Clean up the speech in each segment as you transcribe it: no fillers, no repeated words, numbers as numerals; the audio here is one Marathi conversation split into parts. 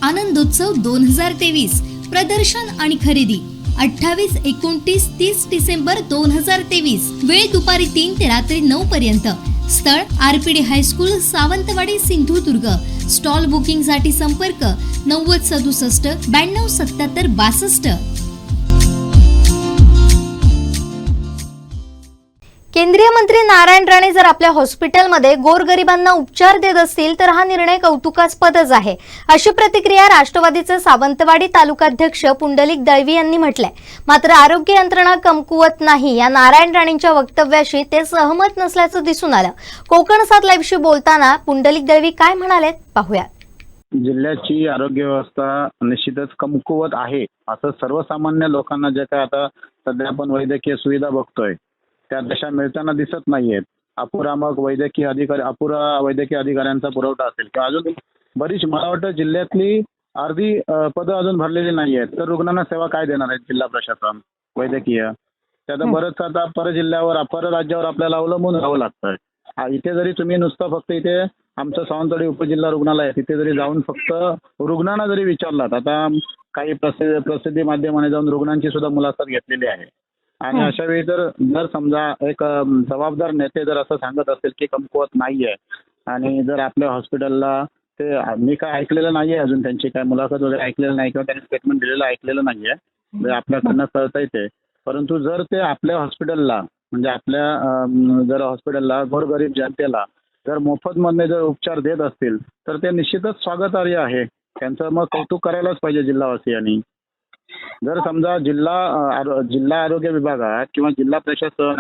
आनंदोत्सव 2023 प्रदर्शन आणि खरेदी 28, 29, 30 डिसेंबर 2023 वेळ दुपारी 3 ते रात्री 9 पर्यंत। स्थळ RPD high school Sawantwadi Sindhudurg. Stall booking साठी संपर्क 9067 92 77 62। केंद्रीय मंत्री नारायण राणे जर आपल्या हॉस्पिटलमध्ये गोरगरिबांना उपचार देत असतील तर हा निर्णय कौतुकास्पदच आहे, अशी प्रतिक्रिया राष्ट्रवादीचे सावंतवाडी तालुकाध्यक्ष पुंडलिक दळवी यांनी म्हटलंय। मात्र आरोग्य यंत्रणा कमकुवत नाही या नारायण राणेंच्या वक्तव्याशी ते सहमत नसल्याचं दिसून आलं। कोकण 7 लाईव्हशी बोलताना पुंडलिक दळवी काय म्हणाले पाहूया। जिल्ह्याची आरोग्य व्यवस्था निश्चितच कमकुवत आहे असं सर्वसामान्य लोकांना जे काय आता सध्या आपण वैद्यकीय सुविधा बघतोय त्या तशा मिळताना दिसत नाहीयेत। अपुरा वैद्यकीय अधिकाऱ्यांचा पुरवठा असेल किंवा अजून बरीच मला वाटतं जिल्ह्यातली अर्धी पदं अजून भरलेली नाहीयेत, तर रुग्णांना सेवा काय देणार आहेत जिल्हा प्रशासन वैद्यकीय? त्यात बरंच आता पर राज्यावर आपल्याला अवलंबून राहावं लागतं। इथे जरी तुम्ही नुसतं फक्त इथे आमचं सावंतवाडी उपजिल्हा रुग्णालय आहे तिथे जरी जाऊन फक्त रुग्णांना जरी विचारलात, आता काही प्रसिद्धी माध्यमाने जाऊन रुग्णांची सुद्धा मुलाखत घेतलेली आहे आणि अशा वेळी जर समजा एक जबाबदार नेते जर असं सांगत असेल की कमकुवत नाहीये आणि जर आपल्या हॉस्पिटलला ते मी काय ऐकलेलं नाहीये अजून त्यांची काय मुलाखत वगैरे ऐकलेलं नाही किंवा त्यांनी स्टेटमेंट दिलेलं ऐकलेलं नाहीये, आपल्याकडनं कळतंय ते। परंतु जर ते आपल्या हॉस्पिटलला म्हणजे आपल्या जर हॉस्पिटलला गोरगरीब जनतेला जर मोफतमध्ये जर उपचार देत असतील तर ते निश्चितच स्वागतार्ह आहे। त्यांचं मग कौतुक करायलाच पाहिजे जिल्हावासियांनी। जर समजा जिल्हा आरोग्य विभागात किंवा जिल्हा प्रशासन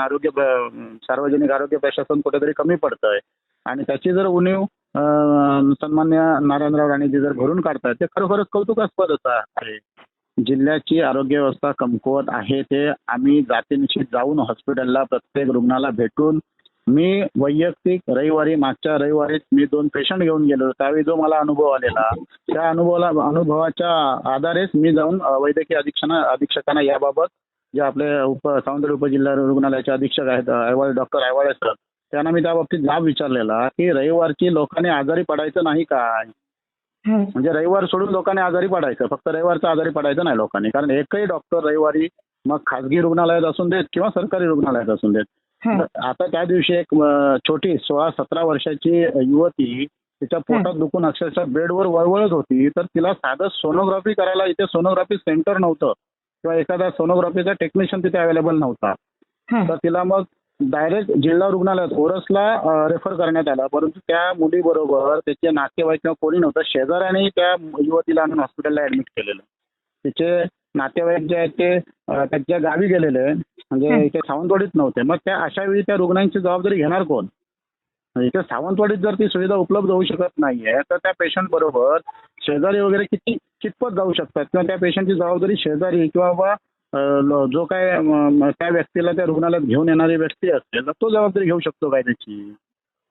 सार्वजनिक आरोग्य प्रशासन कुठेतरी कमी पडतंय आणि त्याची जर उणीव सन्मान्य नारायणराव राणेजी जर भरून काढतात ते खरोखरच कौतुकास्पदच आहे। जिल्ह्याची आरोग्य व्यवस्था कमकुवत आहे ते आम्ही जातीनिश्चित जाऊन हॉस्पिटलला प्रत्येक रुग्णाला भेटून मी वैयक्तिक मागच्या रविवारीच मी 2 पेशंट घेऊन गेलो, त्यावेळी जो मला अनुभव आलेला त्या अनुभवाच्या आधारेच मी जाऊन वैद्यकीय अधीक्षकांना याबाबत जे आपले सावंतवाडी उपजिल्हा रुग्णालयाचे अधीक्षक आहेत डॉक्टर आयवाळे सर, त्यांना मी त्या बाबतीत जाब विचारलेला की रविवारची लोकांनी आजारी पडायचं नाही काय? म्हणजे रविवार सोडून लोकांनी आजारी पडायचं, फक्त रविवारचं आजारी पडायचं नाही लोकांनी। कारण एकही डॉक्टर रविवारी मग खासगी रुग्णालयात असून देत किंवा सरकारी रुग्णालयात असून देत, आता त्या दिवशी एक छोटी 16-17 वर्षाची युवती तिच्या पोटात दुखून अक्षरशः बेडवर वळवळत होती, तर तिला साधं सोनोग्राफी करायला इथे सोनोग्राफी सेंटर नव्हतं किंवा एखादा सोनोग्राफीचा टेक्निशियन तिथे अवेलेबल नव्हता, तर तिला मग डायरेक्ट जिल्हा रुग्णालयात ओरसला रेफर करण्यात आला। परंतु त्या मुलीबरोबर त्याचे नातेवाईक किंवा कोणी नव्हतं, शेजाऱ्याने त्या युवतीला आणून हॉस्पिटलला ऍडमिट केलेलं। तिचे नातेवाईक जे आहेत ते त्याच्या गावी गेलेले म्हणजे इथे सावंतवाडीत नव्हते। मग त्या अशा वेळी त्या रुग्णांची जबाबदारी घेणार कोण? इथे सावंतवाडीत जर ती सुविधा उपलब्ध होऊ शकत नाहीये तर त्या पेशंट बरोबर शेजारी वगैरे कितपत जाऊ शकतात किंवा त्या पेशंटची जबाबदारी शेजारी किंवा जो काय त्या व्यक्तीला त्या रुग्णालयात घेऊन येणारी व्यक्ती असेल तर तो जबाबदारी घेऊ शकतो काय त्याची?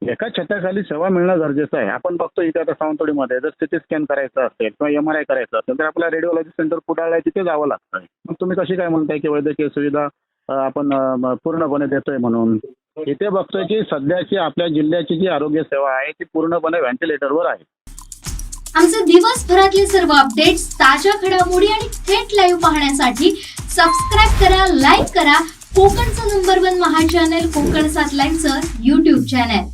एका छताखाली सेवा मिळणं गरजेचं आहे। आपण बघतो इथे आता सावंतवाडीमध्ये जर सिटी स्कॅन करायचं असेल किंवा MRI करायचं असेल तर आपल्याला रेडिओलॉजी सेंटर कुडाळला तिथे जावं लागतं। मग तुम्ही कशी काय म्हणताय की वैद्यकीय सुविधा आपण पूर्णपणे देतोय म्हणून? इथे बघतोय की सध्याची आपल्या जिल्ह्याची जी आरोग्य सेवा आहे ती पूर्णपणे व्हेंटिलेटरवर आहे। आमचे दिवसभरातले सर्व अपडेट्स, ताज्या घडामोडी आणि थेट लाईव्ह पाहण्यासाठी सबस्क्राईब करा, लाईक करा कोकणचं नंबर 1 महा चॅनल कोकण 7 लाईव्हचं YouTube चॅनल।